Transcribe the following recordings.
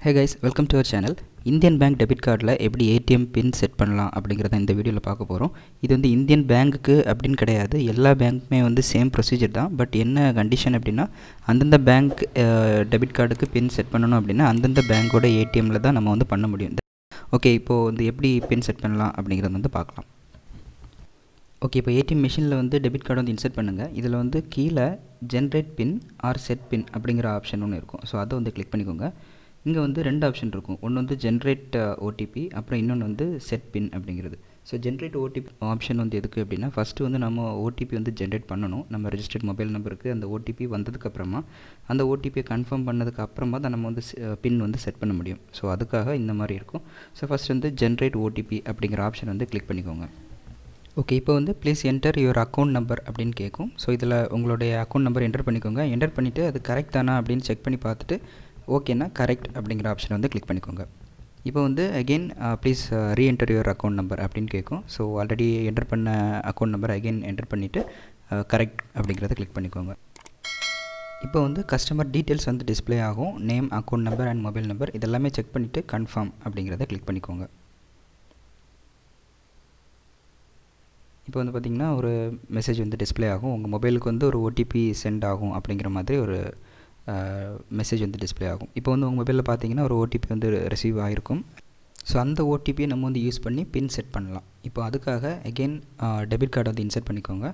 Hey guys, welcome to our channel. Indian bank debit கார்டில் எப்படி ATM pin set பண்ணலாம் அப்படிங்கிறத இந்த வீடியோவில் பார்க்க போகிறோம். இது வந்து இந்தியன் பேங்க்குக்கு அப்படின்னு கிடையாது, எல்லா பேங்க்குமே வந்து சேம் ப்ரொசீஜர் தான். பட் என்ன கண்டிஷன் அப்படின்னா, அந்தந்த பேங்க் டெபிட் கார்டுக்கு பின் செட் பண்ணணும் அப்படின்னா அந்தந்த பேங்க்கோட ஏடிஎம்மில் தான் நம்ம வந்து பண்ண முடியும். ஓகே, இப்போது வந்து எப்படி பின் செட் பண்ணலாம் அப்படிங்கிறத வந்து பார்க்கலாம். ஓகே, இப்போ ஏடிஎம் மிஷினில் வந்து டெபிட் கார்டு வந்து இன்சர்ட் பண்ணுங்கள். இதில் வந்து கீழே ஜென்ரேட் பின் ஆர் செட் பின் அப்படிங்கிற ஆப்ஷன் ஒன்று இருக்கும். ஸோ அதை வந்து கிளிக் பண்ணிக்கோங்க. இங்கே வந்து ரெண்டு ஆப்ஷன் இருக்கும். ஒன்று வந்து ஜென்ரேட் ஓடிபி, அப்புறம் இன்னொன்று வந்து செட் பின் அப்படிங்கிறது. ஸோ ஜென்ரேட் ஓடிபி ஆப்ஷன் வந்து எதுக்கு அப்படின்னா, ஃபஸ்ட்டு வந்து நம்ம ஓடிபி வந்து ஜென்ரேட் பண்ணணும். நம்ம ரெஜிஸ்டர்ட் மொபைல் நம்பருக்கு அந்த ஓடிபி வந்ததுக்கப்புறமா அந்த ஓடிபியை கன்ஃபார்ம் பண்ணதுக்கு அப்புறமா தான் நம்ம வந்து பின் வந்து செட் பண்ண முடியும். ஸோ அதுக்காக இந்த மாதிரி இருக்கும். ஸோ ஃபஸ்ட் வந்து ஜென்ரேட் ஓடிபி அப்படிங்கிற ஆப்ஷன் வந்து கிளிக் பண்ணிக்கோங்க. ஓகே, இப்போ வந்து please enter your account number அப்படின்னு கேட்கும். ஸோ இதில் உங்களுடைய அக்கௌண்ட் நம்பர் என்டர் பண்ணிக்கோங்க. என்டர் பண்ணிவிட்டு அது கரெக்ட் தானா அப்படின்னு செக் பண்ணி பார்த்துட்டு ஓகேனா கரெக்ட் அப்படிங்கிற ஆப்ஷன் வந்து கிளிக் பண்ணிக்கோங்க. இப்போ வந்து again please re-enter your account number அப்படின்னு கேட்கும். ஸோ ஆல்ரெடி என்டர் பண்ண அக்கௌண்ட் நம்பர் அகெயின் என்டர் பண்ணிவிட்டு கரெக்ட் அப்படிங்கிறத கிளிக் பண்ணிக்கோங்க. இப்போ வந்து கஸ்டமர் டீட்டெயில்ஸ் வந்து டிஸ்பிளே ஆகும். Name, account number and mobile number இதெல்லாமே செக் பண்ணிவிட்டு கன்ஃபார்ம் அப்படிங்கிறத கிளிக் பண்ணிக்கோங்க. இப்போ வந்து பார்த்திங்கன்னா ஒரு மெசேஜ் வந்து டிஸ்பிளே ஆகும். உங்கள் மொபைலுக்கு வந்து ஒரு ஓடிபி சென்ட் ஆகும் அப்படிங்கிற மாதிரி ஒரு மெசேஜ் வந்து டிஸ்பிளே ஆகும். இப்போ வந்து உங்கள் மொபைலில் பார்த்தீங்கன்னா ஒரு ஓடிபி வந்து ரிசீவ் ஆகிருக்கும். ஸோ அந்த ஓடிபியை நம்ம வந்து யூஸ் பண்ணி பின் செட் பண்ணலாம். இப்போ அதுக்காக அகெயின் டெபிட் கார்டு வந்து இன்சர்ட் பண்ணிக்கோங்க.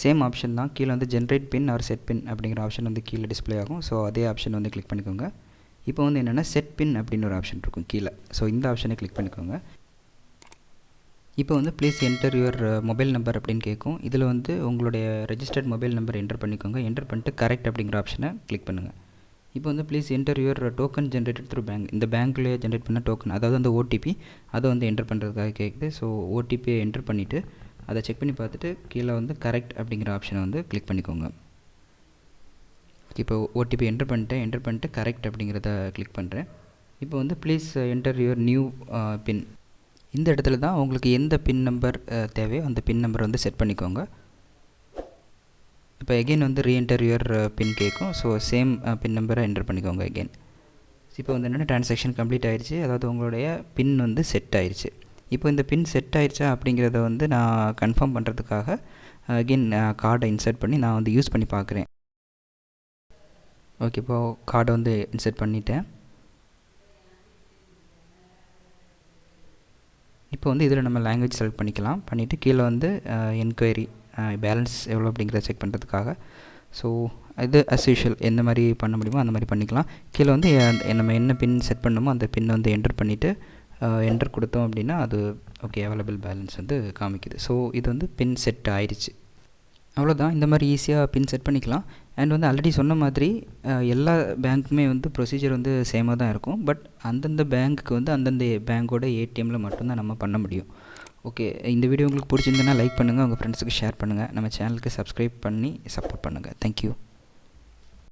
சேம் ஆப்ஷன் தான். கீழே வந்து ஜென்ரேட் பின் ஆர் செட் பின் அப்படிங்கிற ஆப்ஷன் வந்து கீழே டிஸ்பிளே ஆகும். ஸோ அதே ஆப்ஷன் வந்து கிளிக் பண்ணிக்கோங்க. இப்போ வந்து என்னென்னா செட் பின் அப்படின்னு ஒரு ஆப்ஷன் இருக்கும் கீழே. ஸோ இந்த ஆப்ஷனை கிளிக் பண்ணிக்கோங்க. இப்போ வந்து please enter your mobile number அப்படின்னு கேட்கும். இதில் வந்து உங்களுடைய ரெஜிஸ்டர்ட் மொபைல் நம்பர் என்டர் பண்ணிக்கோங்க. என்டர் பண்ணிட்டு கரெக்ட் அப்படிங்கிற ஆப்ஷனை கிளிக் பண்ணுங்கள். இப்போ வந்து please enter your token generated through bank. இந்த பேங்க்லேயே ஜென்ரேட் பண்ண டோக்கன், அதாவது அந்த ஓடிபி, அதை வந்து என்டர் பண்ணுறதுக்காக கேட்குது. ஸோ ஓடிபியை என்டர் பண்ணிவிட்டு அதை செக் பண்ணி பார்த்துட்டு கீழே வந்து கரெக்ட் அப்படிங்கிற ஆப்ஷனை வந்து கிளிக் பண்ணிக்கோங்க. இப்போ ஓடிபி என்டர் பண்ணிட்டு கரெக்ட் அப்படிங்கிறத கிளிக் பண்ணுறேன். இப்போ வந்து ப்ளீஸ் என்டர் யுவர் நியூ பின். இந்த இடத்துல தான் உங்களுக்கு எந்த பின் நம்பர் தேவையோ அந்த பின் நம்பர் வந்து செட் பண்ணிக்கோங்க. இப்போ எகெயின் வந்து ரீஎன்டர் யுவர் பின் கேட்கும். ஸோ சேம் பின் நம்பரை என்டர் பண்ணிக்கோங்க எகெயின். இப்போ வந்து என்னென்னா ட்ரான்சாக்ஷன் கம்ப்ளீட் ஆயிடுச்சு, அதாவது உங்களுடைய பின் வந்து செட் ஆயிடுச்சு. இப்போ இந்த பின் செட் ஆயிடுச்சா அப்படிங்கிறத வந்து நான் கன்ஃபார்ம் பண்ணுறதுக்காக அகெயின் கார்டை இன்சர்ட் பண்ணி நான் வந்து யூஸ் பண்ணி பார்க்குறேன். ஓகே, இப்போது கார்டை வந்து இன்சர்ட் பண்ணிட்டேன். இப்போ வந்து இதில் நம்ம லாங்குவேஜ் செலக்ட் பண்ணிக்கலாம். பண்ணிவிட்டு கீழே வந்து என்கொயரி பேலன்ஸ் எவ்வளோ அப்படிங்கிறத செக் பண்ணுறதுக்காக. ஸோ இது அஸ் யூஷுவல் எந்த மாதிரி பண்ண முடியுமோ அந்த மாதிரி பண்ணிக்கலாம். கீழே வந்து நம்ம என்ன பின் செட் பண்ணணுமோ அந்த பின் வந்து என்டர் பண்ணிவிட்டு என்டர் கொடுத்தோம் அப்படின்னா அது ஓகே அவைலபிள் பேலன்ஸ் வந்து காமிக்குது. ஸோ இது வந்து பின் செட் ஆயிடுச்சு. அவ்வளோதான். இந்த மாதிரி ஈஸியாக பின் செட் பண்ணிக்கலாம். அண்ட் வந்து ஆல்ரெடி சொன்ன மாதிரி எல்லா பேங்க்குமே வந்து ப்ரொசீஜர் வந்து சேமாக தான் இருக்கும். பட் அந்தந்த பேங்க்குக்கு வந்து அந்தந்த பேங்க்கோட ஏடிஎம்மில் மட்டும்தான் நம்ம பண்ண முடியும். ஓகே, இந்த வீடியோ உங்களுக்கு பிடிச்சிருந்ததுன்னா லைக் பண்ணுங்கள், உங்கள் ஃப்ரெண்ட்ஸுக்கு ஷேர் பண்ணுங்கள், நம்ம சேனலுக்கு சப்ஸ்கிரைப் பண்ணி சப்போர்ட் பண்ணுங்கள். தேங்க்யூ.